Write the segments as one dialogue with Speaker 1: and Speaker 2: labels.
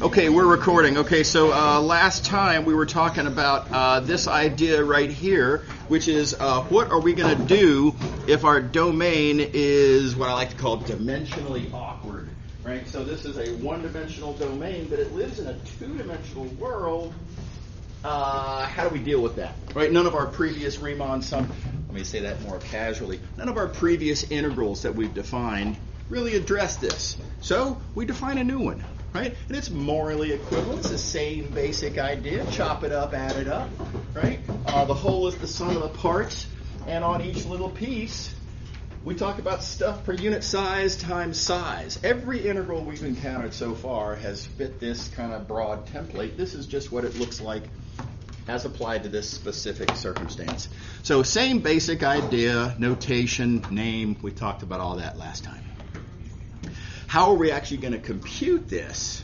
Speaker 1: Okay, we're recording. Okay, so last time we were talking about this idea right here, which is what are we going to do if our domain is what I like to call dimensionally awkward, right? So this is a one-dimensional domain, but it lives in a two-dimensional world. How do we deal with that, right? None of our previous Riemann sum, let me say that more casually, none of our previous integrals that we've defined really address this. So we define a new one. Right? And it's morally equivalent. It's the same basic idea. Chop it up, add it up. Right? The whole is the sum of the parts. And on each little piece, we talk about stuff per unit size times size. Every integral we've encountered so far has fit this kind of broad template. This is just what it looks like as applied to this specific circumstance. So same basic idea, notation, name. We talked about all that last time. How are we actually going to compute this?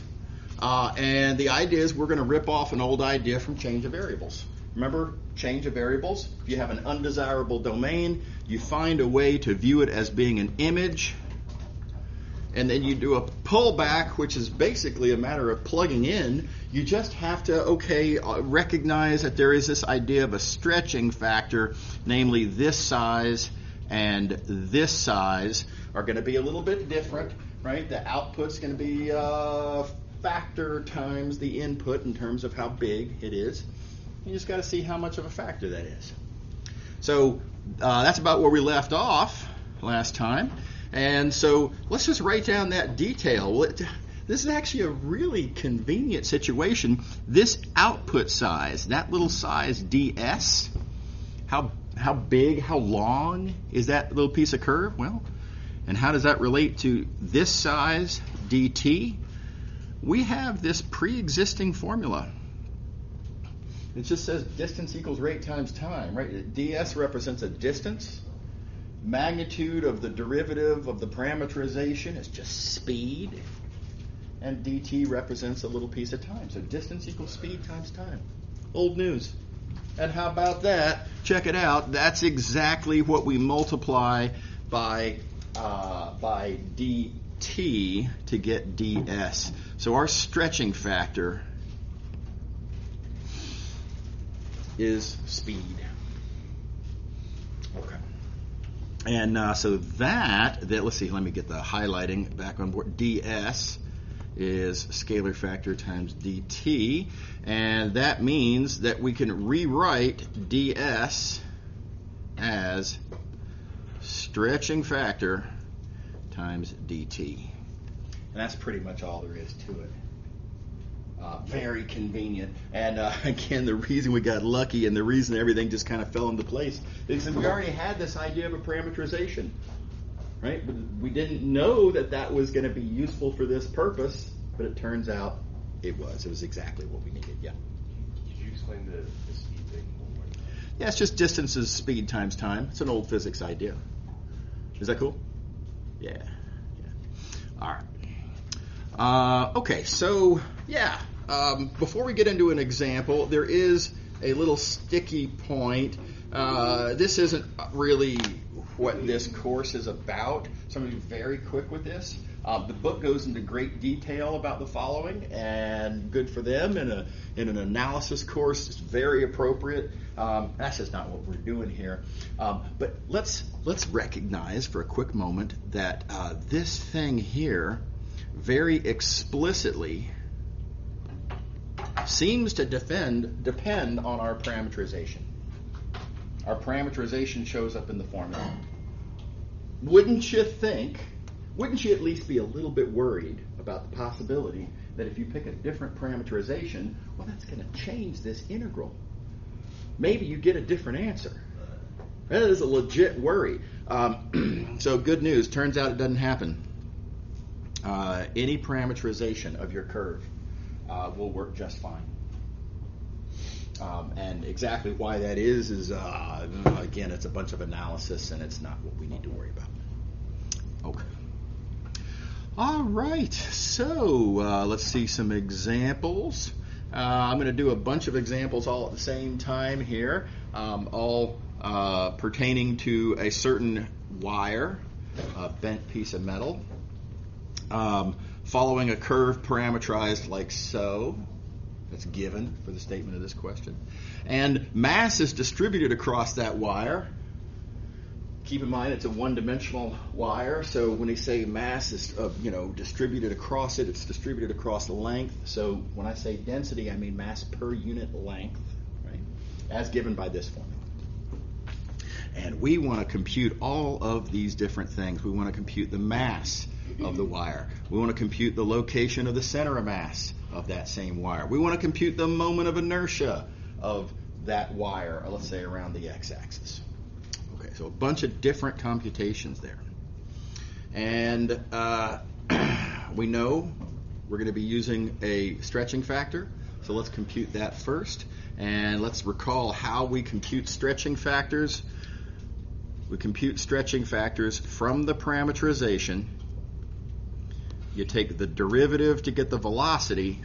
Speaker 1: And the idea is we're going to rip off an old idea from change of variables. Remember change of variables? If you have an undesirable domain, you find a way to view it as being an image, and then you do a pullback, which is basically a matter of plugging in. You just have to, recognize that there is this idea of a stretching factor, namely this size and this size are going to be a little bit different. Right, the output's going to be a factor times the input in terms of how big it is. You just got to see how much of a factor that is. So that's about where we left off last time. And so let's just write down that detail. This is actually a really convenient situation. This output size, that little size ds, how big, how long is that little piece of curve? Well, and how does that relate to this size, dt? We have this pre-existing formula. It just says distance equals rate times time, right? ds represents a distance. Magnitude of the derivative of the parameterization is just speed. And dt represents a little piece of time. So distance equals speed times time. Old news. And how about that? Check it out. That's exactly what we multiply by dt to get ds. So our stretching factor is speed. Okay. And so that, let's see, let me get the highlighting back on board. ds is scalar factor times dt. And that means that we can rewrite ds as stretching factor times dt. And that's pretty much all there is to it. Very convenient. And again, the reason we got lucky and the reason everything just kind of fell into place is that we already had this idea of a parameterization. Right? But we didn't know that was going to be useful for this purpose, but it turns out it was. It was exactly what we needed. Yeah.
Speaker 2: Did you explain the speed thing more?
Speaker 1: Yeah, it's just distance is speed times time. It's an old physics idea. Is that cool? Yeah. All right. Okay, so before we get into an example, there is a little sticky point. This isn't really what this course is about, so I'm going to be very quick with this. The book goes into great detail about the following, and good for them. In an analysis course, it's very appropriate. That's just not what we're doing here. But let's recognize for a quick moment that this thing here very explicitly seems to depend on our parameterization. Our parameterization shows up in the formula. Wouldn't you at least be a little bit worried about the possibility that if you pick a different parameterization, well, that's going to change this integral? Maybe you get a different answer. That is a legit worry. So good news. Turns out it doesn't happen. Any parameterization of your curve will work just fine. And exactly why that is again, it's a bunch of analysis, and it's not what we need to worry about. Okay. All right. So let's see some examples. I'm going to do a bunch of examples all at the same time here, all pertaining to a certain wire, a bent piece of metal. following a curve parameterized like so. That's given for the statement of this question. And mass is distributed across that wire. Keep in mind it's a one-dimensional wire, so when they say mass is distributed across it, it's distributed across the length. So when I say density, I mean mass per unit length, right? As given by this formula. And we want to compute all of these different things. We want to compute the mass of the wire. We want to compute the location of the center of mass of that same wire. We want to compute the moment of inertia of that wire, let's say around the x-axis. Okay, so a bunch of different computations there. And we know we're going to be using a stretching factor, so let's compute that first. And let's recall how we compute stretching factors. We compute stretching factors from the parameterization. You take the derivative to get the velocity,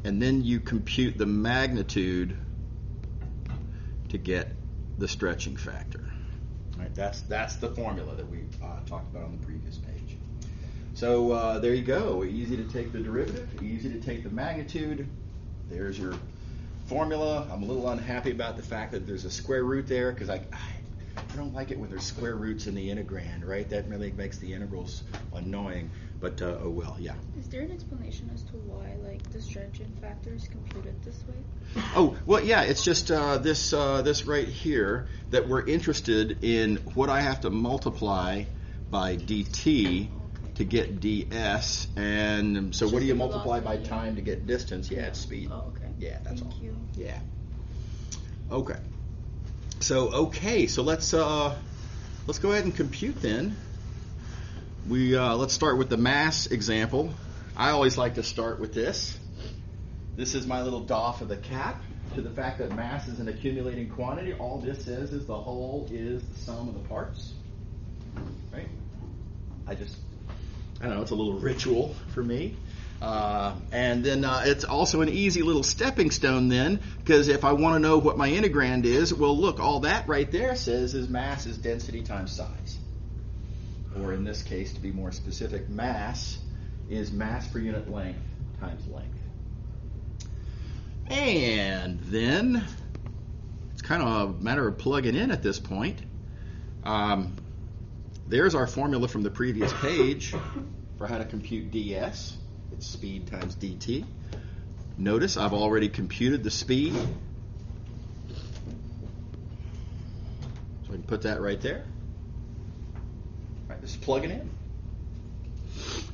Speaker 1: and then you compute the magnitude to get the stretching factor. Right, that's the formula that we talked about on the previous page. So there you go. Easy to take the derivative, easy to take the magnitude. There's your formula. I'm a little unhappy about the fact that there's a square root there because I don't like it when there's square roots in the integrand, right? That really makes the integrals annoying. But oh well, yeah.
Speaker 3: Is there an explanation as to why, the stretching factor is computed this way?
Speaker 1: Oh well, yeah. It's just this right here that we're interested in what I have to multiply by dt to get ds, and so what do you multiply by time to get distance? Yeah, it's speed.
Speaker 3: Oh, okay.
Speaker 1: Yeah, that's all.
Speaker 3: Thank you.
Speaker 1: Yeah. Okay. So let's go ahead and compute then. Let's start with the mass example. I always like to start with this. This is my little doff of the cap to the fact that mass is an accumulating quantity. All this says is the whole is the sum of the parts. Right? I don't know, it's a little ritual for me. And then it's also an easy little stepping stone then, because if I want to know what my integrand is, well, look, all that right there says is mass is density times size. Or in this case, to be more specific, mass is mass per unit length times length. And then it's kind of a matter of plugging in at this point. There's our formula from the previous page for how to compute ds. It's speed times dt. Notice I've already computed the speed. So I can put that right there. All right, just plug it in.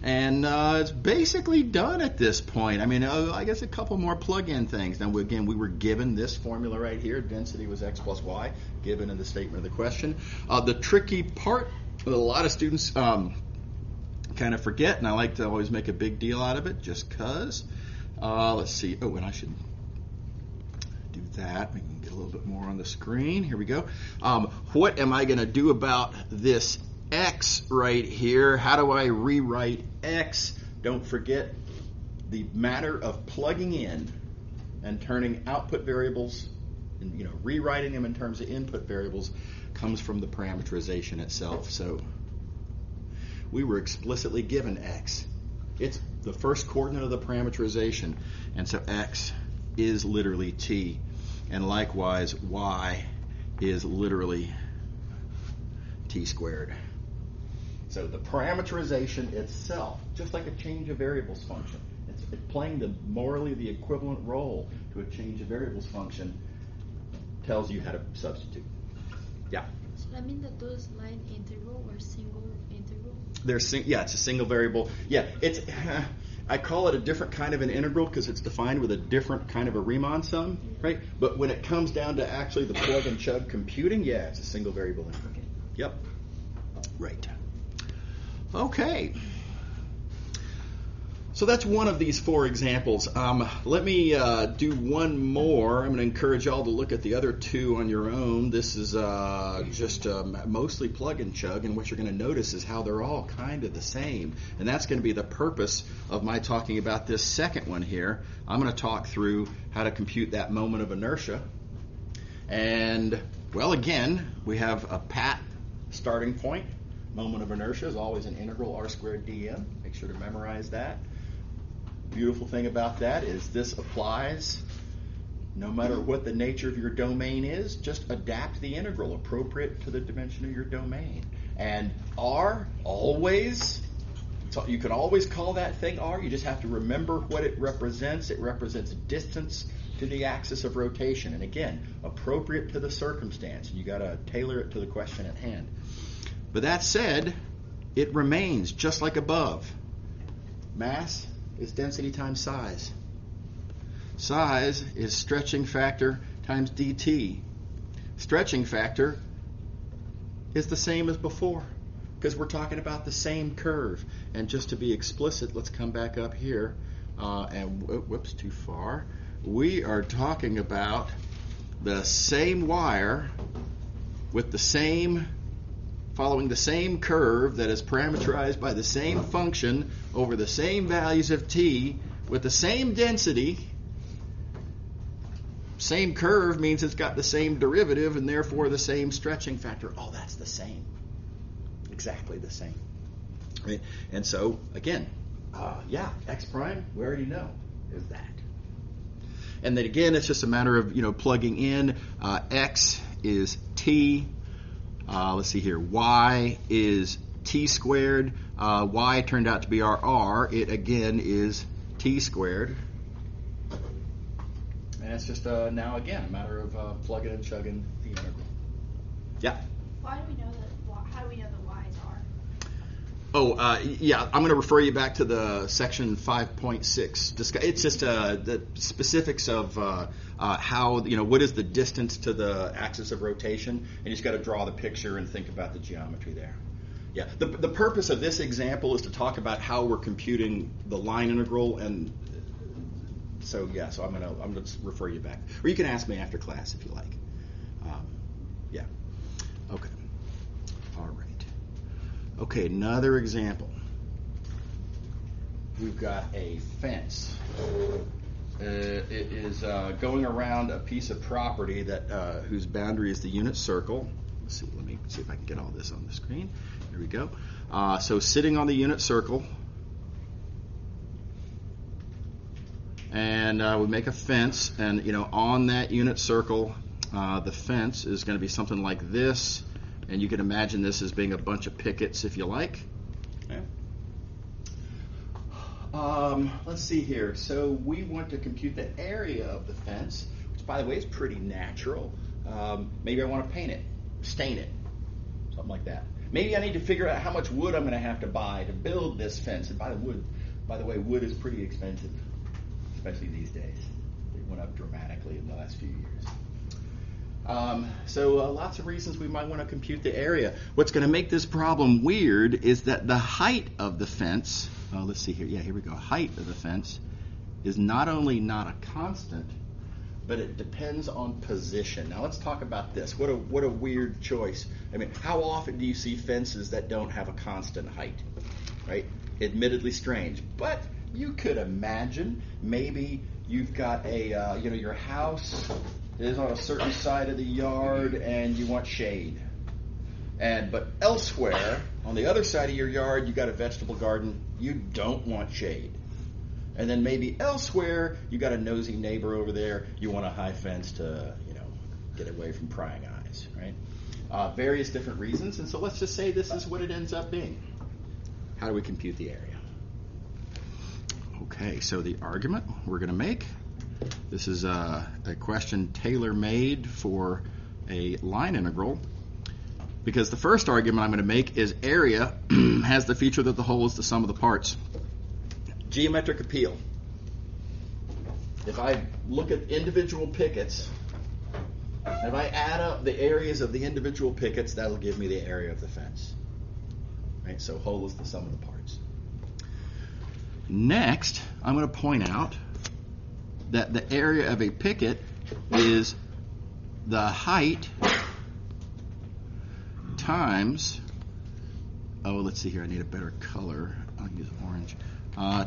Speaker 1: And it's basically done at this point. I mean, I guess a couple more plug-in things. Now, again, we were given this formula right here. Density was x plus y, given in the statement of the question. The tricky part that a lot of students kind of forget, and I like to always make a big deal out of it just because. Let's see. Oh, and I should do that. We can get a little bit more on the screen. Here we go. What am I going to do about this x right here? How do I rewrite x? Don't forget the matter of plugging in and turning output variables and rewriting them in terms of input variables comes from the parameterization itself. So we were explicitly given x. It's the first coordinate of the parameterization, and so x is literally t, and likewise y is literally t squared. So the parameterization itself, just like a change of variables function, it's playing morally the equivalent role to a change of variables function, tells you how to substitute. Yeah?
Speaker 3: So that means that those line integral or single integral?
Speaker 1: It's a single variable. Yeah, I call it a different kind of an integral because it's defined with a different kind of a Riemann sum, right? But when it comes down to actually the plug and chug computing, yeah, it's a single variable integral.
Speaker 3: Okay.
Speaker 1: Yep. Right. Okay. So that's one of these four examples. Let me do one more. I'm going to encourage y'all to look at the other two on your own. This is just mostly plug and chug, and what you're going to notice is how they're all kind of the same. And that's going to be the purpose of my talking about this second one here. I'm going to talk through how to compute that moment of inertia. And, well, again, we have a pat starting point. Moment of inertia is always an integral r squared dm. Make sure to memorize that. Beautiful thing about that is this applies no matter what the nature of your domain is. Just adapt the integral appropriate to the dimension of your domain. And R, always, so you can always call that thing R. You just have to remember what it represents. It represents distance to the axis of rotation. And again, appropriate to the circumstance. You got to tailor it to the question at hand. But that said, it remains just like above. Mass is density times size. Size is stretching factor times dt. Stretching factor is the same as before because we're talking about the same curve. And just to be explicit, let's come back up here. Whoops, too far. We are talking about the same wire with the same, following the same curve that is parameterized by the same function over the same values of t with the same density. Same curve means it's got the same derivative and therefore the same stretching factor. Oh, that's the same. Exactly the same. Right? And so, again, x prime, we already know, is that. And then again, it's just a matter of, plugging in. X is t. Let's see here. Y is t squared. Y turned out to be our r. It, again, is t squared. And it's just now, again, a matter of plugging and chugging the integral. Yeah?
Speaker 3: Why do we know that? How do we know the y's are?
Speaker 1: I'm going to refer you back to the section 5.6. It's just the specifics of how, what is the distance to the axis of rotation, and you just got to draw the picture and think about the geometry there. Yeah, the purpose of this example is to talk about how we're computing the line integral, and so I'm going to refer you back, or you can ask me after class if you like. Okay. All right. Okay, another example. We've got a fence. It is going around a piece of property that whose boundary is the unit circle. Let me see if I can get all this on the screen. There we go. So sitting on the unit circle, and we make a fence, and on that unit circle, the fence is going to be something like this, and you can imagine this as being a bunch of pickets, if you like. Okay. Let's see here. So we want to compute the area of the fence, which, by the way, is pretty natural. Maybe I want to paint it, stain it, something like that. Maybe I need to figure out how much wood I'm going to have to buy to build this fence. And by the way, wood is pretty expensive, especially these days. It went up dramatically in the last few years. So lots of reasons we might want to compute the area. What's going to make this problem weird is that the height of the fence, let's see here, here we go, height of the fence is not only not a constant, but it depends on position. Now let's talk about this. What a weird choice. I mean, how often do you see fences that don't have a constant height, right? Admittedly strange, but you could imagine maybe you've got a, your house is on a certain side of the yard and you want shade. But elsewhere, on the other side of your yard, you got a vegetable garden, you don't want shade. And then maybe elsewhere, you got a nosy neighbor over there, you want a high fence to, get away from prying eyes, right? Various different reasons, and so let's just say this is what it ends up being. How do we compute the area? Okay, so the argument we're going to make, this is a question tailor-made for a line integral, because the first argument I'm going to make is area has the feature that the whole is the sum of the parts. Geometric appeal. If I look at individual pickets, and if I add up the areas of the individual pickets, that'll give me the area of the fence. Right? So whole is the sum of the parts. Next, I'm going to point out that the area of a picket is the height times, let's see here, I need a better color. I'll use orange.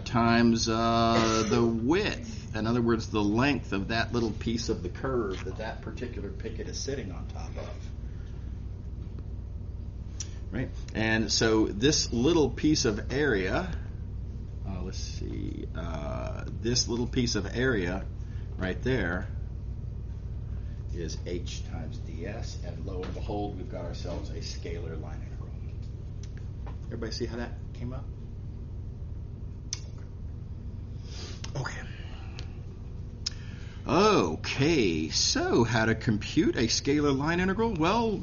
Speaker 1: Times the width. In other words, the length of that little piece of the curve that particular picket is sitting on top of. Right? And so this little piece of area let's see, this little piece of area right there is h times ds, and lo and behold, we've got ourselves a scalar line integral. Everybody see how that came up? Okay. Okay, so how to compute a scalar line integral? Well,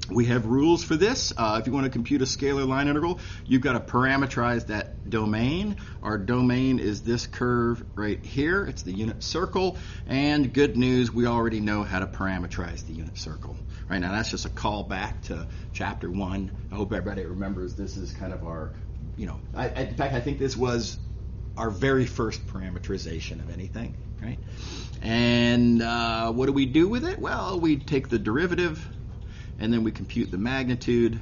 Speaker 1: we have rules for this. If you want to compute a scalar line integral, you've got to parameterize that domain. Our domain is this curve right here. It's the unit circle. And good news, we already know how to parameterize the unit circle. Right now, that's just a call back to chapter 1. I hope everybody remembers this is kind of our, in fact, I think this was our very first parameterization of anything, right? And what do we do with it? Well, we take the derivative, and then we compute the magnitude,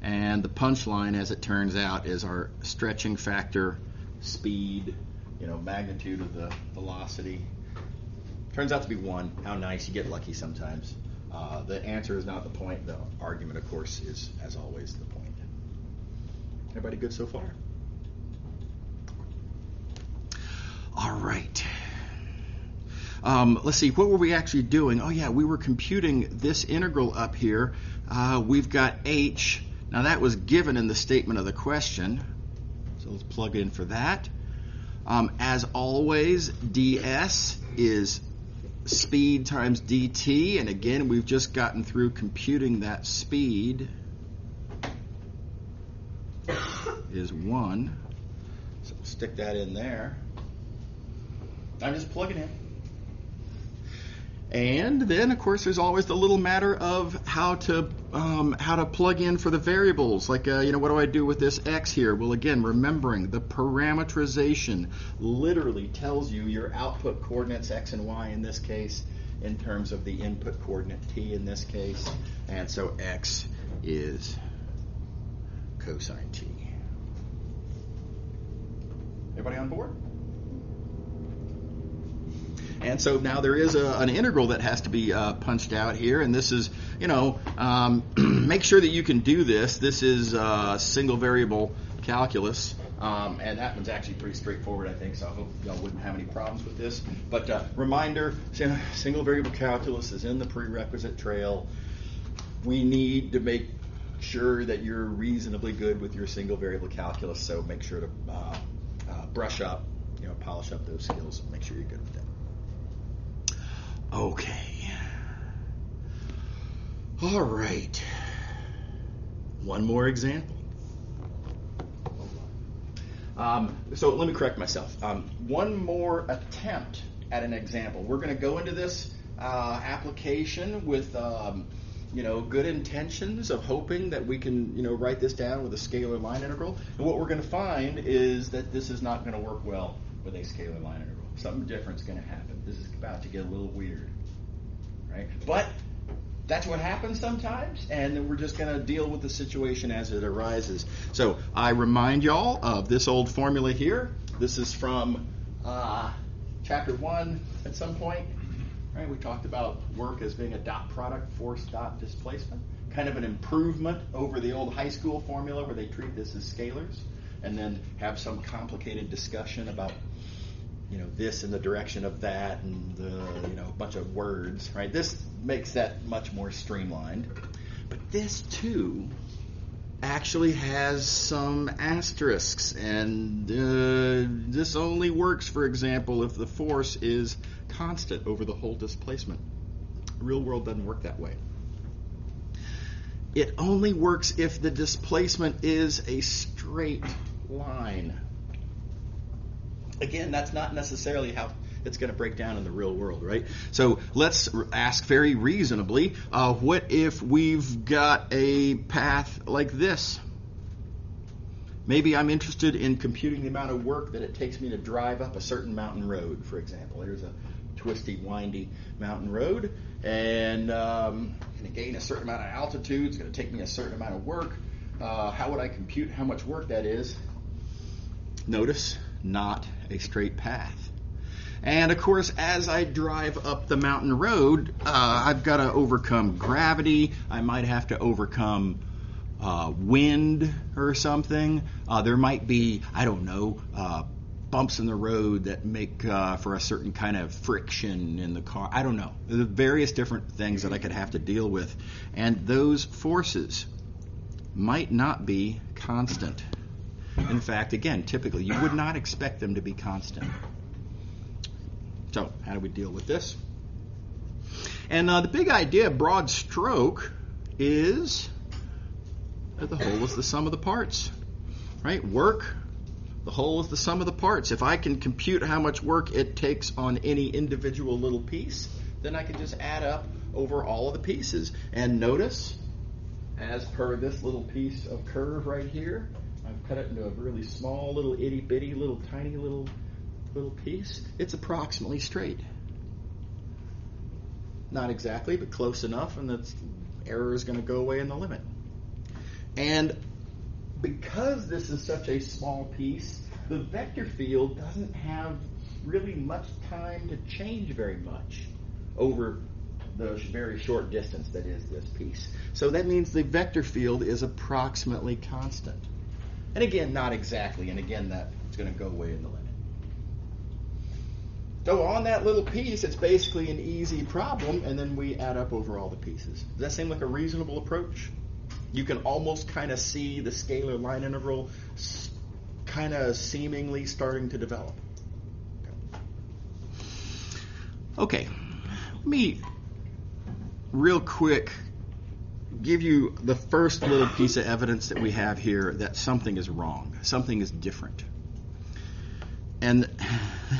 Speaker 1: and the punchline, as it turns out, is our stretching factor, speed, magnitude of the velocity. Turns out to be 1. How nice. You get lucky sometimes. The answer is not the point. The argument, of course, is, as always, the point. Everybody good so far? All right. Let's see, what were we actually doing? Oh yeah, we were computing this integral up here. We've got h. Now that was given in the statement of the question, so let's plug in for that. As always, ds is speed times dt, and again, we've just gotten through computing that speed is 1. So we'll stick that in there. I'm just plugging in. And then, of course, there's always the little matter of how to plug in for the variables. Like, what do I do with this x here? Well, again, remembering the parameterization literally tells you your output coordinates x and y in this case in terms of the input coordinate t in this case. And so x is cosine t. Everybody on board? And so now there is an integral that has to be punched out here, and this is, make sure that you can do this. This is single variable calculus, and that one's actually pretty straightforward, I think, so I hope y'all wouldn't have any problems with this. But reminder, single variable calculus is in the prerequisite trail. We need to make sure that you're reasonably good with your single variable calculus, so make sure to brush up, polish up those skills and make sure you're good with that. Okay. All right. One more example. So let me correct myself. One more attempt at an example. We're going to go into this application with good intentions of hoping that we can write this down with a scalar line integral. And what we're going to find is that this is not going to work well with a scalar line integral. Something different is going to happen. This is about to get a little weird, right? But that's what happens sometimes, and then we're just going to deal with the situation as it arises. So I remind y'all of this old formula here. This is from chapter 1 at some point. Right? We talked about work as being a dot product, force dot displacement. Kind of an improvement over the old high school formula where they treat this as scalars and then have some complicated discussion about this in the direction of that, and a bunch of words, right? This makes that much more streamlined. But this too actually has some asterisks, and this only works, for example, if the force is constant over the whole displacement. The real world doesn't work that way. It only works if the displacement is a straight line. Again, that's not necessarily how it's going to break down in the real world, right? So let's ask very reasonably, what if we've got a path like this? Maybe I'm interested in computing the amount of work that it takes me to drive up a certain mountain road, for example. There's a twisty, windy mountain road, and going to gain a certain amount of altitude. It's going to take me a certain amount of work. How would I compute how much work that is? Notice, not a straight path. And of course, as I drive up the mountain road, I've got to overcome gravity. I might have to overcome wind or something. There might be, I don't know, bumps in the road that make for a certain kind of friction in the car. I don't know. There are various different things that I could have to deal with. And those forces might not be constant. In fact, again, typically, you would not expect them to be constant. So, how do we deal with this? And the big idea, broad stroke, is that the whole is the sum of the parts. Right? Work, the whole is the sum of the parts. If I can compute how much work it takes on any individual little piece, then I can just add up over all of the pieces. And notice, as per this little piece of curve right here, I've cut it into a really small little itty-bitty little tiny little piece. It's approximately straight. Not exactly, but close enough, and the error is going to go away in the limit. And because this is such a small piece, the vector field doesn't have really much time to change very much over the very short distance that is this piece. So that means the vector field is approximately constant. And again, not exactly, and again, that's going to go away in the limit. So on that little piece, it's basically an easy problem, and then we add up over all the pieces. Does that seem like a reasonable approach? You can almost kind of see the scalar line integral kind of seemingly starting to develop. Okay, let me real quick give you the first little piece of evidence that we have here that something is wrong, something is different. And it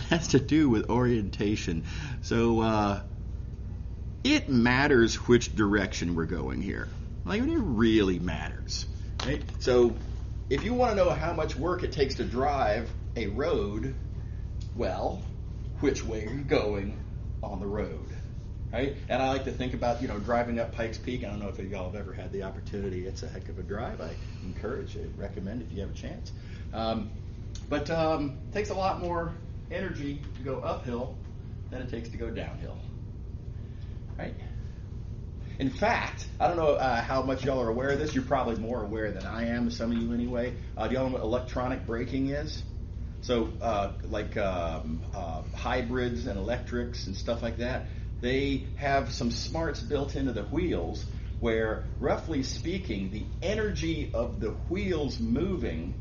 Speaker 1: has to do with orientation. So it matters which direction we're going here. Like, it really matters. Right? So if you want to know how much work it takes to drive a road, well, which way are you going on the road? Right? And I like to think about, driving up Pikes Peak. I don't know if y'all have ever had the opportunity. It's a heck of a drive. I encourage it, recommend if you have a chance. But it takes a lot more energy to go uphill than it takes to go downhill. Right? In fact, I don't know how much y'all are aware of this. You're probably more aware than I am, some of you anyway. Do y'all know what electronic braking is? So hybrids and electrics and stuff like that, they have some smarts built into the wheels where, roughly speaking, the energy of the wheels moving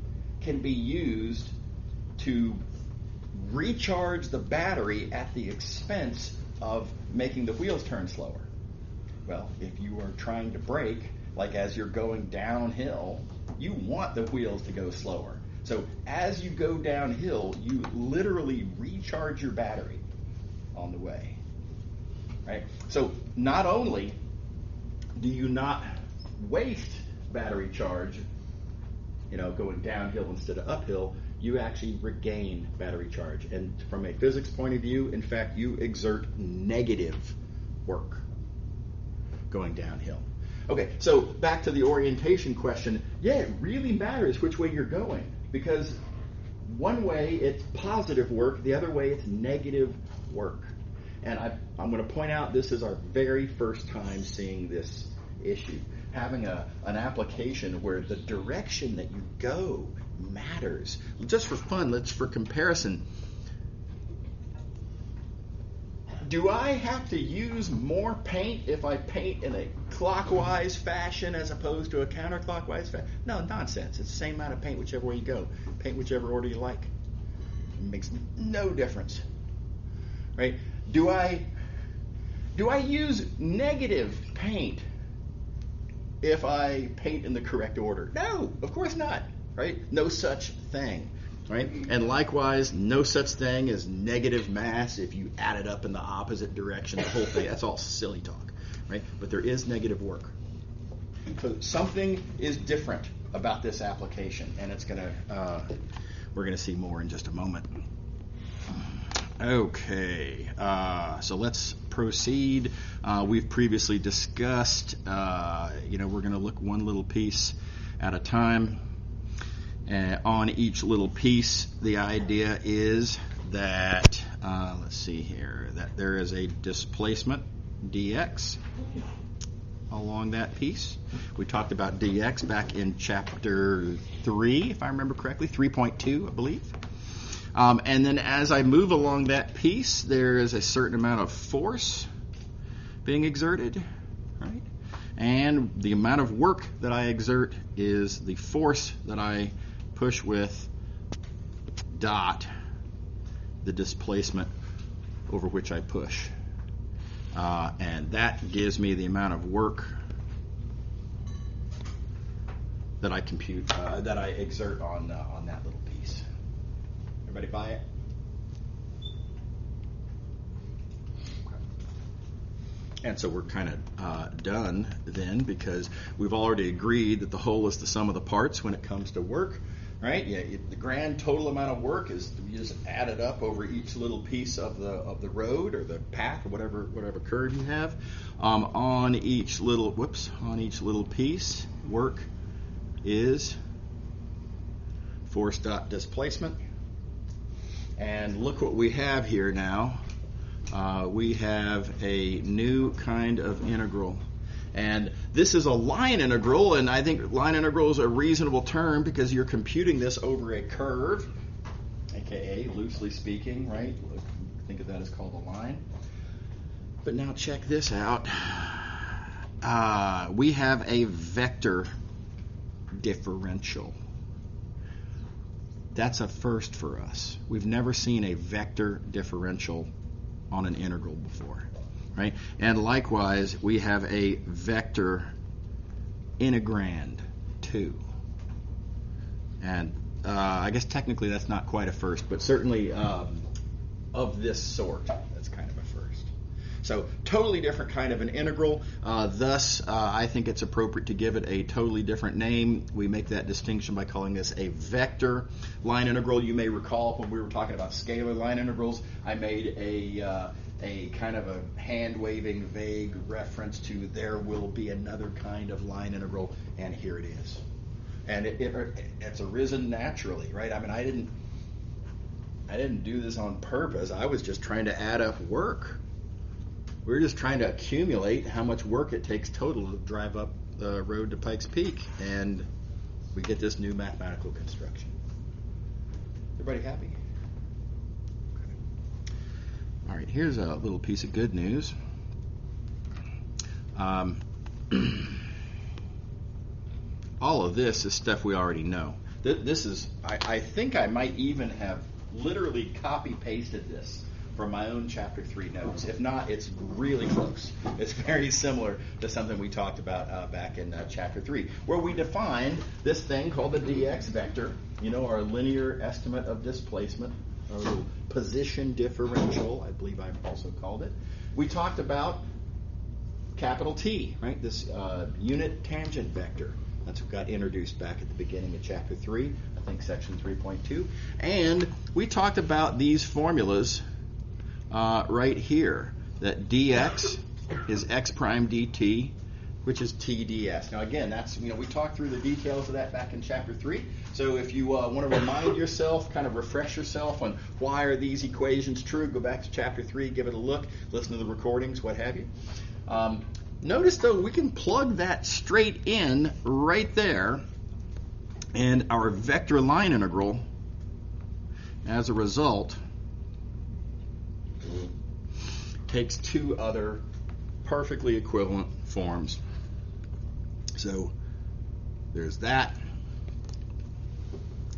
Speaker 1: can be used to recharge the battery at the expense of making the wheels turn slower. Well, if you are trying to brake, like as you're going downhill, you want the wheels to go slower. So as you go downhill, you literally recharge your battery on the way. Right? So not only do you not waste battery charge, going downhill instead of uphill, you actually regain battery charge. And from a physics point of view, in fact, you exert negative work going downhill. Okay, so back to the orientation question. Yeah, it really matters which way you're going, because one way it's positive work, the other way it's negative work. And I'm going to point out this is our very first time seeing this issue. Having an application where the direction that you go matters. Just for fun, for comparison, do I have to use more paint if I paint in a clockwise fashion as opposed to a counterclockwise fashion? No, nonsense. It's the same amount of paint whichever way you go. Paint whichever order you like. It makes no difference. Right? Do I use negative paint if I paint in the correct order? No, of course not. Right? No such thing. Right? And likewise, no such thing as negative mass if you add it up in the opposite direction, the whole thing. That's all silly talk. Right? But there is negative work. So something is different about this application, and we're gonna see more in just a moment. Okay, so let's proceed. We've previously discussed, we're going to look one little piece at a time. On each little piece, the idea is that, that there is a displacement, dx, along that piece. We talked about dx back in chapter 3, if I remember correctly, 3.2, I believe. And then as I move along that piece, there is a certain amount of force being exerted, right? And the amount of work that I exert is the force that I push with dot the displacement over which I push. And that gives me the amount of work that I compute, that I exert on that little piece. Everybody buy it? And so we're kind of done then, because we've already agreed that the whole is the sum of the parts when it comes to work, right? Yeah, the grand total amount of work is you just add it up over each little piece of the road or the path or whatever curve you have. On each little piece, work is force dot displacement. And look what we have here now. We have a new kind of integral. And this is a line integral, and I think line integral is a reasonable term because you're computing this over a curve, aka, loosely speaking, right? Think of that as called a line. But now check this out. We have a vector differential. That's a first for us. We've never seen a vector differential on an integral before, right? And likewise, we have a vector integrand too. And I guess technically that's not quite a first, but certainly of this sort, that's kind of a first. So totally different kind of an integral. Thus, I think it's appropriate to give it a totally different name. We make that distinction by calling this a vector line integral. You may recall when we were talking about scalar line integrals, I made a kind of a hand-waving, vague reference to there will be another kind of line integral, and here it is. And it's arisen naturally, right? I mean, I didn't do this on purpose. I was just trying to add up work. We're just trying to accumulate how much work it takes total to drive up the road to Pikes Peak, and we get this new mathematical construction. Everybody happy? Okay. All right, here's a little piece of good news. All of this is stuff we already know. This is, I think I might even have literally copy-pasted this from my own Chapter 3 notes. If not, it's really close. It's very similar to something we talked about back in Chapter 3, where we defined this thing called the dx vector, our linear estimate of displacement, our little position differential, I believe I also called it. We talked about capital T, right? This unit tangent vector. That's what got introduced back at the beginning of Chapter 3, I think section 3.2. And we talked about these formulas right here, that dx is x prime dt, which is t ds. Now again, that's, we talked through the details of that back in Chapter 3. So if you want to remind yourself, kind of refresh yourself on why are these equations true, go back to Chapter 3, give it a look, listen to the recordings, what have you. Notice, though, we can plug that straight in right there, and our vector line integral, as a result, takes two other perfectly equivalent forms. So there's that,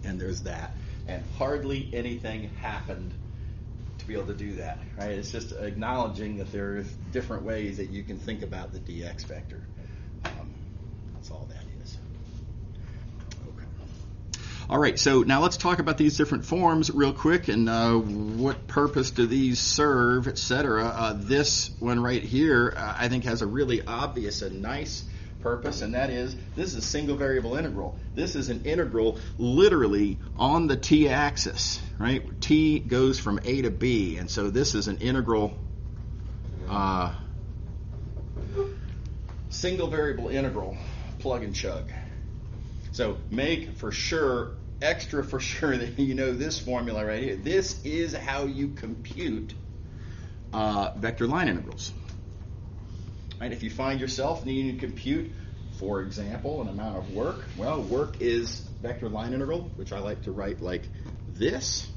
Speaker 1: and there's that, and hardly anything happened to be able to do that, right? It's just acknowledging that there's different ways that you can think about the dx vector. That's all that is. Okay. All right, so now let's talk about these different forms real quick, and what purpose do these serve, etc. This one right here, I think, has a really obvious and nice purpose, and that is, this is a single variable integral. This is an integral literally on the t-axis, right? T goes from A to B, and so this is an integral, single variable integral, plug and chug. So make for sure, extra for sure, that you know this formula right here. This is how you compute vector line integrals. Right? If you find yourself needing to compute, for example, an amount of work, well, work is vector line integral, which I like to write like this.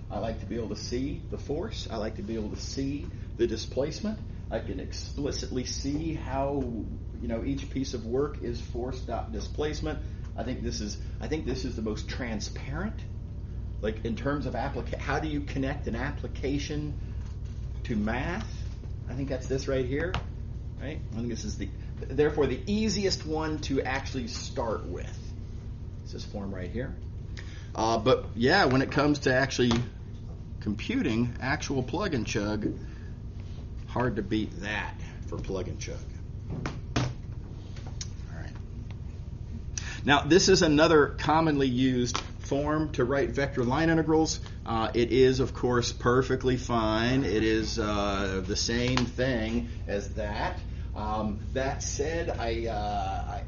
Speaker 1: I like to be able to see the force. I like to be able to see the displacement. I can explicitly see how each piece of work is force dot displacement. I think this is the most transparent. Like in terms of how do you connect an application to math? I think that's this right here, right? I think this is therefore the easiest one to actually start with. It's this form right here. But yeah, when it comes to actually computing actual plug and chug, hard to beat that for plug and chug. All right. Now this is another commonly used form to write vector line integrals. It is, of course, perfectly fine. It is the same thing as that. That said, I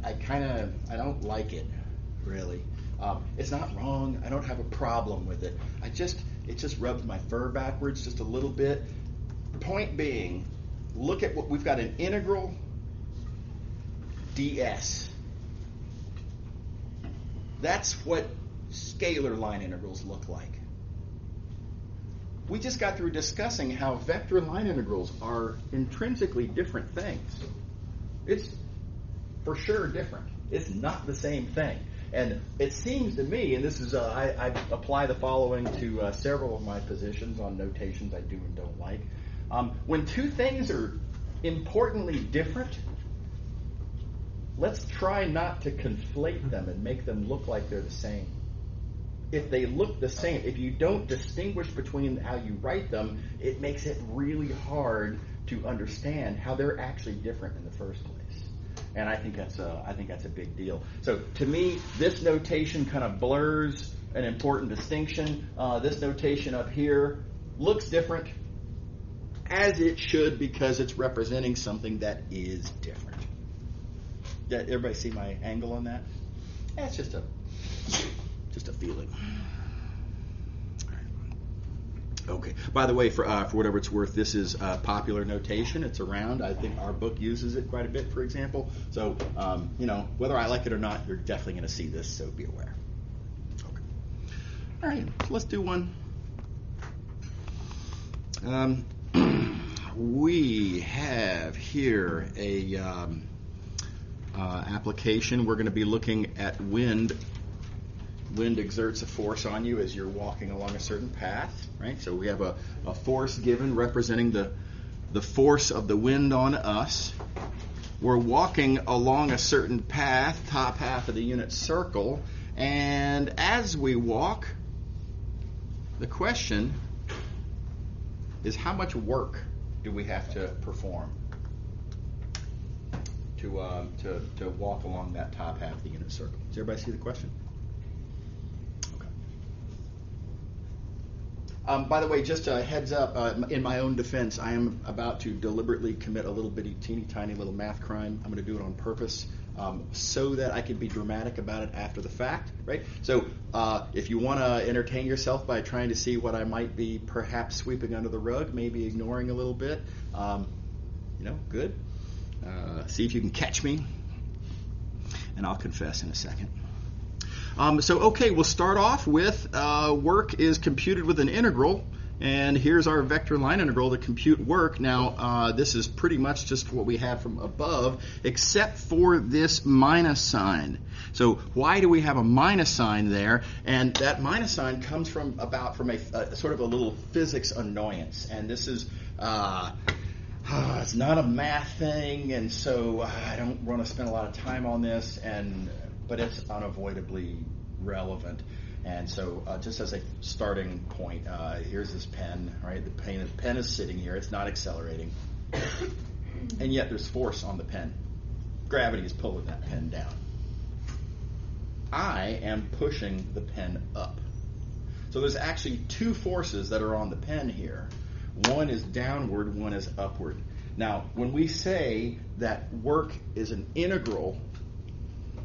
Speaker 1: don't like it really. It's not wrong. I don't have a problem with it. It just rubs my fur backwards just a little bit. Point being, look at what we've got: an integral ds. That's what scalar line integrals look like. We just got through discussing how vector line integrals are intrinsically different things. It's for sure different. It's not the same thing. And it seems to me, and this is, I apply the following to several of my positions on notations I do and don't like. When two things are importantly different, let's try not to conflate them and make them look like they're the same. If they look the same, if you don't distinguish between how you write them, it makes it really hard to understand how they're actually different in the first place. And I think that's a big deal. So to me, this notation kind of blurs an important distinction. This notation up here looks different, as it should, because it's representing something that is different. Did everybody see my angle on that? That's just a feeling. Okay. By the way, for whatever it's worth, this is popular notation. It's around. I think our book uses it quite a bit, for example. So, whether I like it or not, you're definitely going to see this. So be aware. Okay. All right. Let's do one. We have here a application. We're going to be looking at wind. Wind exerts a force on you as you're walking along a certain path, right? So we have a force given representing the force of the wind on us. We're walking along a certain path, top half of the unit circle, and as we walk, the question is, how much work do we have to perform to walk along that top half of the unit circle? Does everybody see the question? By the way, just a heads up, in my own defense, I am about to deliberately commit a little bitty, teeny tiny little math crime. I'm going to do it on purpose so that I can be dramatic about it after the fact, right? So if you want to entertain yourself by trying to see what I might be perhaps sweeping under the rug, maybe ignoring a little bit, good. See if you can catch me, and I'll confess in a second. We'll start off with work is computed with an integral, and here's our vector line integral to compute work. Now, this is pretty much just what we have from above, except for this minus sign. So why do we have a minus sign there? And that minus sign comes from a sort of a little physics annoyance, and this is it's not a math thing, and so I don't want to spend a lot of time on this, but it's unavoidably relevant. And so just as a starting point, here's this pen, right? The pen is sitting here. It's not accelerating. And yet there's force on the pen. Gravity is pulling that pen down. I am pushing the pen up. So there's actually two forces that are on the pen here. One is downward, one is upward. Now, when we say that work is an integral,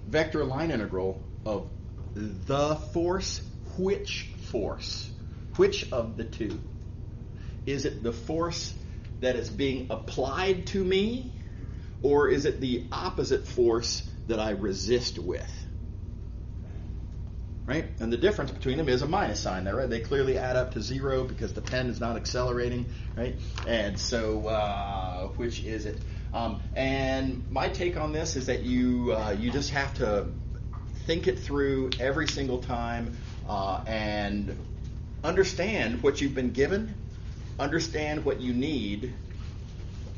Speaker 1: vector line integral of the force, which force? Which of the two? Is it the force that is being applied to me, or is it the opposite force that I resist with? Right? And the difference between them is a minus sign there, right? They clearly add up to 0 because the pen is not accelerating, right? And so, which is it? And my take on this is that you just have to think it through every single time and understand what you've been given, understand what you need,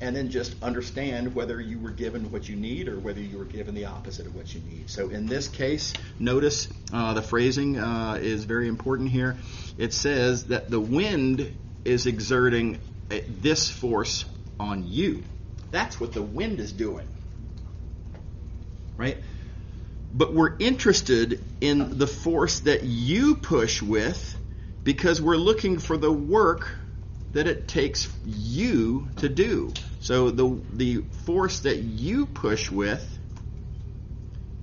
Speaker 1: and then just understand whether you were given what you need or whether you were given the opposite of what you need. So in this case, notice the phrasing is very important here. It says that the wind is exerting this force on you. That's what the wind is doing, right? But we're interested in the force that you push with because we're looking for the work that it takes you to do. So the force that you push with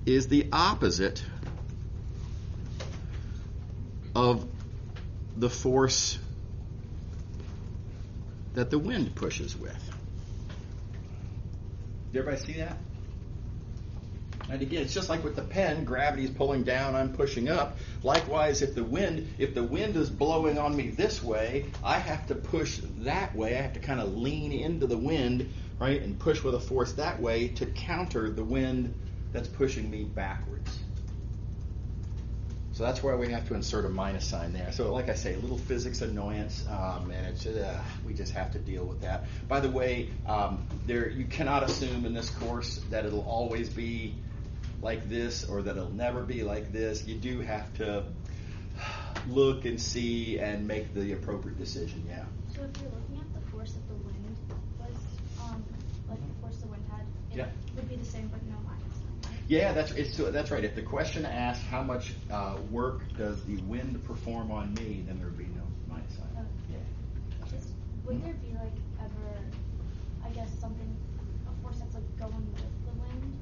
Speaker 1: is the opposite of the force that the wind pushes with. Did everybody see that? And again, it's just like with the pen, gravity is pulling down, I'm pushing up. Likewise, if the wind is blowing on me this way, I have to push that way. I have to kind of lean into the wind, right, and push with a force that way to counter the wind that's pushing me backwards. So that's why we have to insert a minus sign there. So like I say, a little physics annoyance, and it's we just have to deal with that. By the way, you cannot assume in this course that it'll always be like this or that it'll never be like this. You do have to look and see and make the appropriate decision. Yeah.
Speaker 4: So if you're looking at the force that the wind was, like the force the wind had, it would be the same but no minus sign, right? Yeah,
Speaker 1: that's right. If the question asks how much work does the wind perform on me, then there would be no minus sign.
Speaker 4: Oh.
Speaker 1: Yeah.
Speaker 4: Would there be like ever, I guess, a force that's like going with the wind?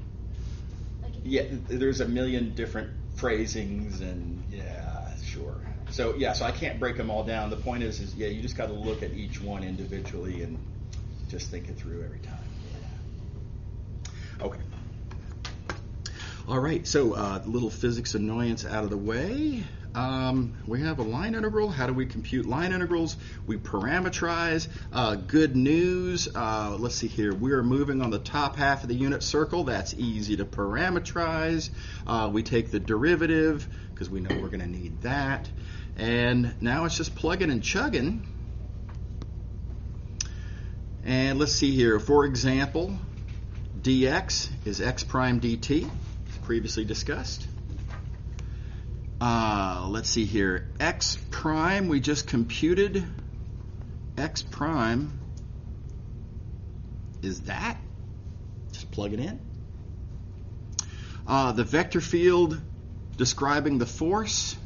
Speaker 1: Yeah, there's a million different phrasings, and yeah, sure. So I can't break them all down. The point is you just got to look at each one individually and just think it through every time. Yeah. Okay. All right, so little physics annoyance out of the way. We have a line integral. How do we compute line integrals? We parameterize. Good news. Let's see here. We are moving on the top half of the unit circle. That's easy to parameterize. We take the derivative because we know we're going to need that. And now it's just plugging and chugging. And let's see here. For example, dx is x prime dt, as previously discussed. Let's see here. X prime, we just computed. X prime is that. Just plug it in. The vector field describing the force.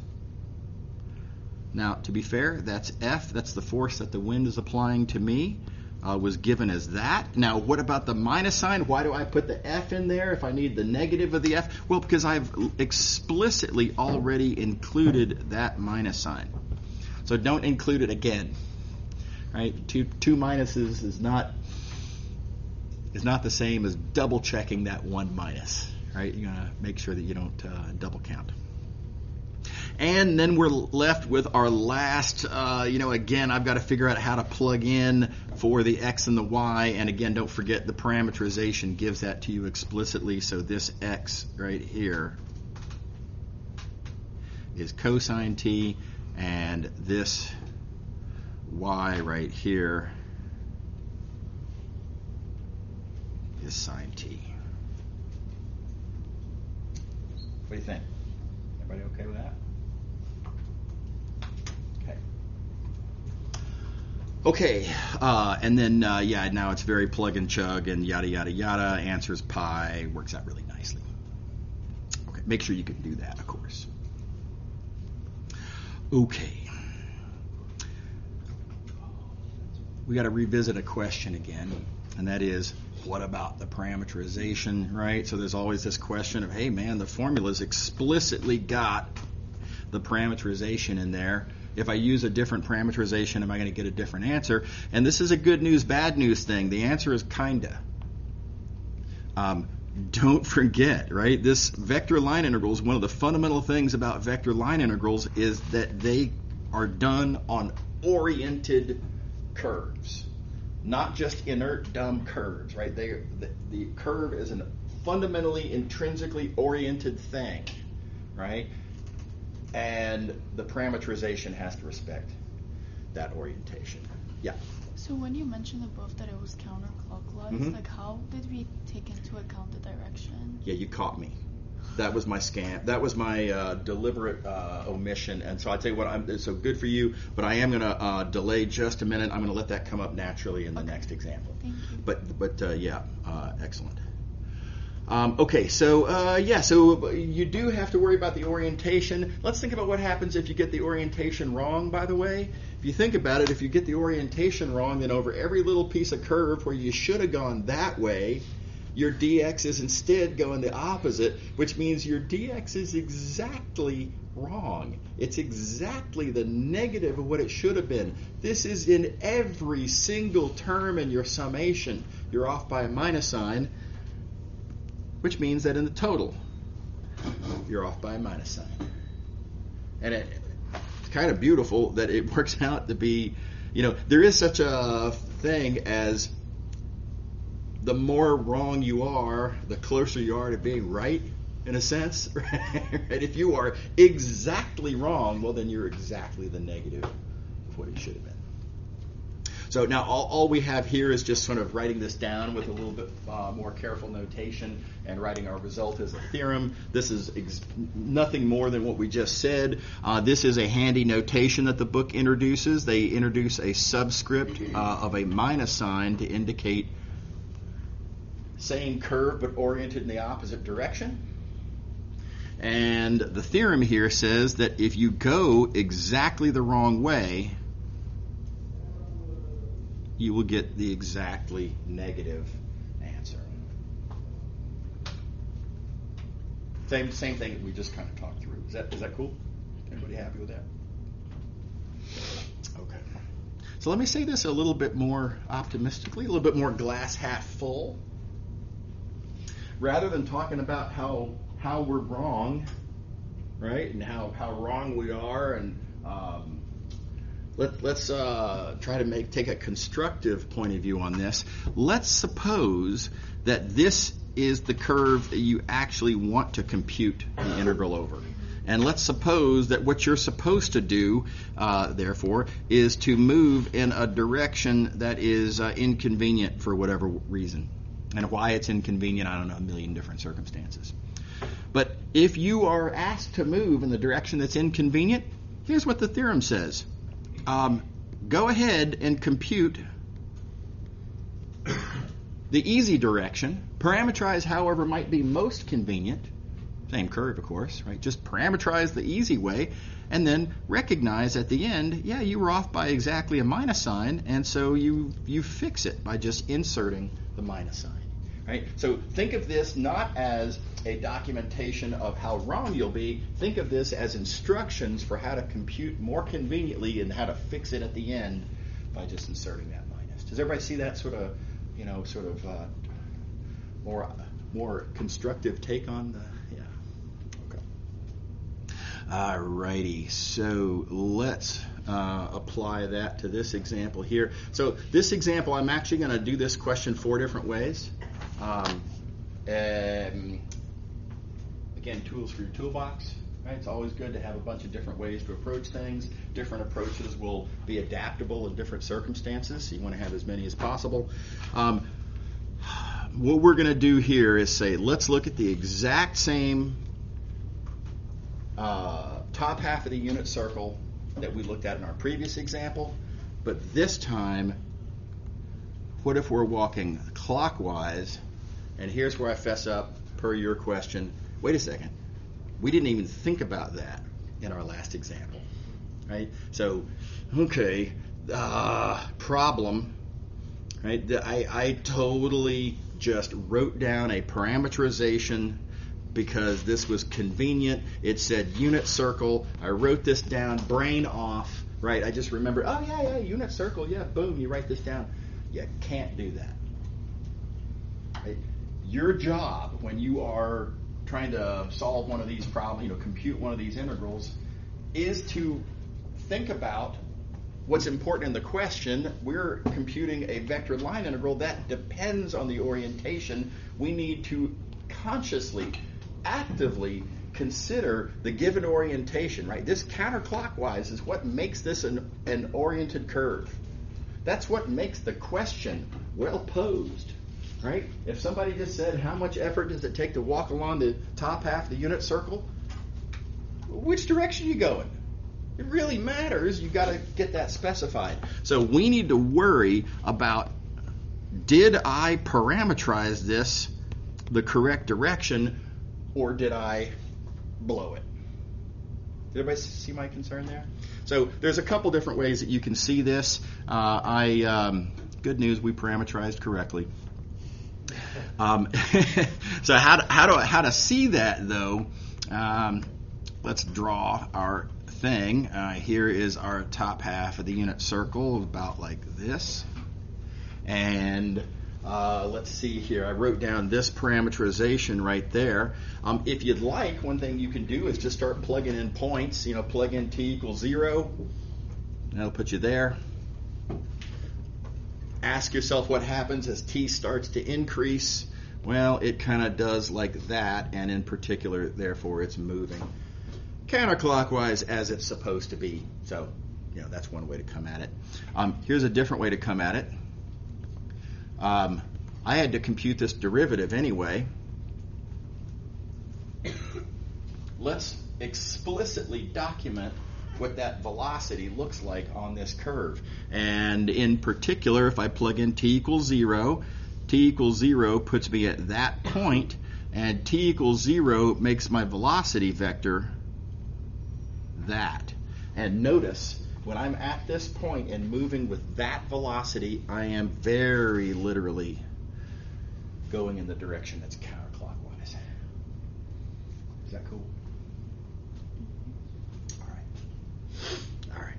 Speaker 1: Now, to be fair, that's F. That's the force that the wind is applying to me. Was given as that. Now, what about the minus sign? Why do I put the F in there if I need the negative of the F? Well, because I've explicitly already included that minus sign. So don't include it again. Right? Two minuses is not the same as double checking that one minus. Right? You gotta make sure that you don't double count. And then we're left with our last, again, I've got to figure out how to plug in for the x and the y. And again, don't forget the parameterization gives that to you explicitly. So this x right here is cosine t, and this y right here is sine t. What do you think? Everybody okay with that? Okay, and then, now it's very plug and chug and yada, yada, yada. Answers pi. Works out really nicely. Okay, make sure you can do that, of course. Okay. We got to revisit a question again, and that is, what about the parameterization, right? So there's always this question of, hey, man, the formula's explicitly got the parameterization in there. If I use a different parameterization, am I going to get a different answer? And this is a good news, bad news thing. The answer is kinda. Don't forget, right? This vector line integrals, one of the fundamental things about vector line integrals is that they are done on oriented curves, not just inert, dumb curves, right? The curve is a fundamentally, intrinsically oriented thing, right? And the parameterization has to respect that orientation. Yeah.
Speaker 5: So when you mentioned above that it was counterclockwise, like how did we take into account the direction?
Speaker 1: Yeah, you caught me. That was my scam. That was my deliberate omission. And so I tell you what, it's so good for you, but I am going to delay just a minute. I'm going to let that come up naturally in the next example.
Speaker 5: Thank you.
Speaker 1: But excellent. Okay, so so you do have to worry about the orientation. Let's think about what happens if you get the orientation wrong, by the way. If you think about it, if you get the orientation wrong, then over every little piece of curve where you should have gone that way, your dx is instead going the opposite, which means your dx is exactly wrong. It's exactly the negative of what it should have been. This is in every single term in your summation. You're off by a minus sign, which means that in the total, you're off by a minus sign. And it's kind of beautiful that it works out to be, there is such a thing as the more wrong you are, the closer you are to being right, in a sense. Right? If you are exactly wrong, well, then you're exactly the negative of what it should have been. So now all we have here is just sort of writing this down with a little bit more careful notation and writing our result as a theorem. This is nothing more than what we just said. This is a handy notation that the book introduces. They introduce a subscript of a minus sign to indicate same curve but oriented in the opposite direction. And the theorem here says that if you go exactly the wrong way, you will get the exactly negative answer. Same thing that we just kind of talked through. Is that cool? Everybody happy with that? Okay. So let me say this a little bit more optimistically, a little bit more glass half full. Rather than talking about how we're wrong, right, and how wrong we are, and let's try to take a constructive point of view on this. Let's suppose that this is the curve that you actually want to compute the integral over. And let's suppose that what you're supposed to do, therefore, is to move in a direction that is inconvenient for whatever reason. And why it's inconvenient, I don't know, a million different circumstances. But if you are asked to move in the direction that's inconvenient, here's what the theorem says. Go ahead and compute the easy direction, parameterize however might be most convenient, same curve of course, right? Just parameterize the easy way, and then recognize at the end, yeah, you were off by exactly a minus sign, and so you fix it by just inserting the minus sign. Right? So think of this not as a documentation of how wrong you'll be. Think of this as instructions for how to compute more conveniently and how to fix it at the end by just inserting that minus. Does everybody see that sort of more constructive take on the? Yeah. Okay. All righty. So let's apply that to this example here. So this example, I'm actually going to do this question 4 different ways. Again, tools for your toolbox. Right? It's always good to have a bunch of different ways to approach things. Different approaches will be adaptable in different circumstances, so you want to have as many as possible. What we're going to do here is say, let's look at the exact same top half of the unit circle that we looked at in our previous example, but this time, what if we're walking clockwise? And here's where I fess up, per your question. Wait a second. We didn't even think about that in our last example, right? So, okay, problem, right? I totally just wrote down a parameterization because this was convenient. It said unit circle. I wrote this down, brain off, right? I just remembered, oh, yeah, unit circle, yeah, boom, you write this down. You can't do that. Right? your job when you are trying to solve one of these problems, compute one of these integrals, is to think about what's important in the question. We're computing a vector line integral that depends on the orientation. We need to consciously, actively consider the given orientation, right? This counterclockwise is what makes this an oriented curve. That's what makes the question well posed, right? If somebody just said, how much effort does it take to walk along the top half of the unit circle? Which direction are you going? It really matters. You've got to get that specified. So we need to worry about, did I parameterize this the correct direction, or did I blow it? Did everybody see my concern there? So there's a couple different ways that you can see this. Good news, we parameterized correctly. So how to see that, though? Let's draw our thing. Here is our top half of the unit circle, about like this. And let's see here. I wrote down this parameterization right there. If you'd like, one thing you can do is just start plugging in points. Plug in t equals 0. That'll put you there. Ask yourself what happens as t starts to increase. Well, it kind of does like that, and in particular, therefore, it's moving counterclockwise as it's supposed to be. So, that's one way to come at it. Here's a different way to come at it. I had to compute this derivative anyway. Let's explicitly document what that velocity looks like on this curve. And in particular, if I plug in t equals 0, t equals 0 puts me at that point, and t equals 0 makes my velocity vector that. And notice, when I'm at this point and moving with that velocity, I am very literally going in the direction that's counterclockwise. Is that cool? All right.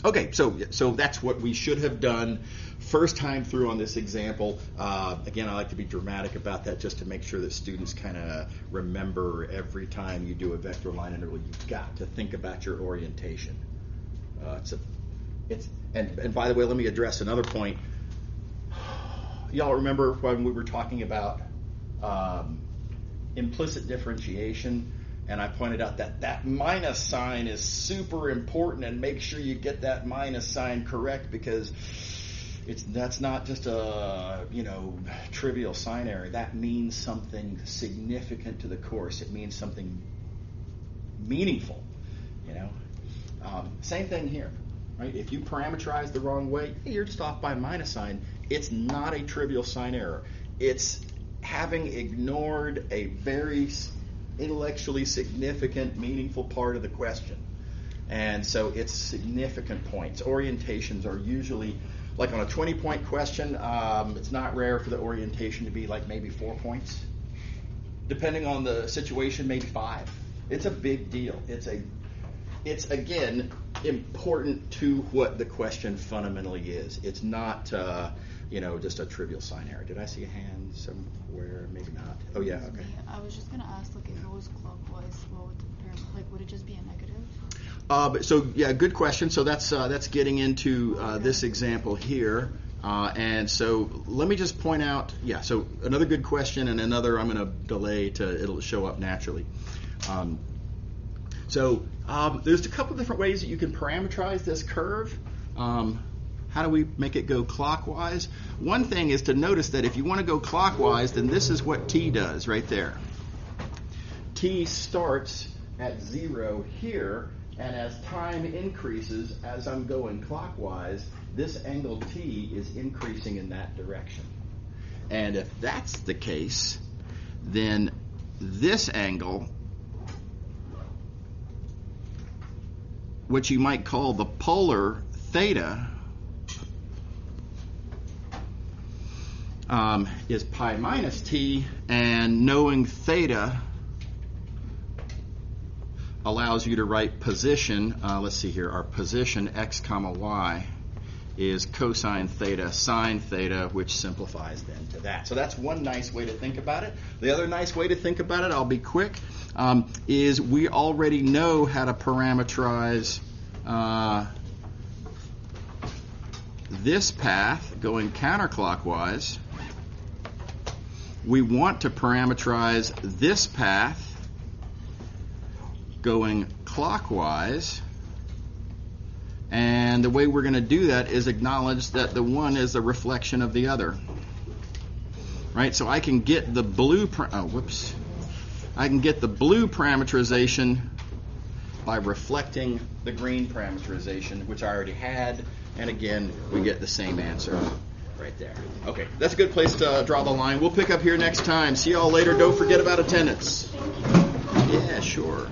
Speaker 1: Okay, so that's what we should have done first time through on this example. Again, I like to be dramatic about that just to make sure that students kind of remember every time you do a vector line integral, you've got to think about your orientation. And by the way, let me address another point. Y'all remember when we were talking about implicit differentiation, and I pointed out that minus sign is super important, and make sure you get that minus sign correct, because that's not just a trivial sign error. That means something significant to the course. It means something meaningful. Same thing here, right? If you parameterize the wrong way, you're just off by a minus sign. It's not a trivial sign error. It's having ignored a very intellectually significant, meaningful part of the question. And so it's significant points. Orientations are usually, like on a 20-point question, it's not rare for the orientation to be like maybe 4 points. Depending on the situation, maybe 5. It's a big deal. It's again important to what the question fundamentally is. It's not just a trivial sign error. Did I see a hand somewhere? Maybe not. Oh yeah, okay.
Speaker 5: I was just gonna ask, if it was clockwise, would it just be a negative?
Speaker 1: So yeah, good question. So that's getting into this example here. And so let me just point out, so another good question, and another I'm going to delay it'll show up naturally. There's a couple different ways that you can parameterize this curve. How do we make it go clockwise? One thing is to notice that if you want to go clockwise, then this is what t does right there. T starts at 0 here, and as time increases, as I'm going clockwise, this angle t is increasing in that direction. And if that's the case, then this angle, which you might call the polar theta, is pi minus t, and knowing theta allows you to write position, let's see here, our position x comma y is cosine theta sine theta, which simplifies then to that. So that's one nice way to think about it. The other nice way to think about it, I'll be quick, is we already know how to parameterize this path going counterclockwise. We want to parameterize this path going clockwise, and the way we're going to do that is acknowledge that the one is a reflection of the other. Right? So I can get the blue I can get the blue parameterization by reflecting the green parameterization, which I already had, and again, we get the same answer right there. Okay, that's a good place to draw the line. We'll pick up here next time. See y'all later. Don't forget about attendance. Yeah, sure.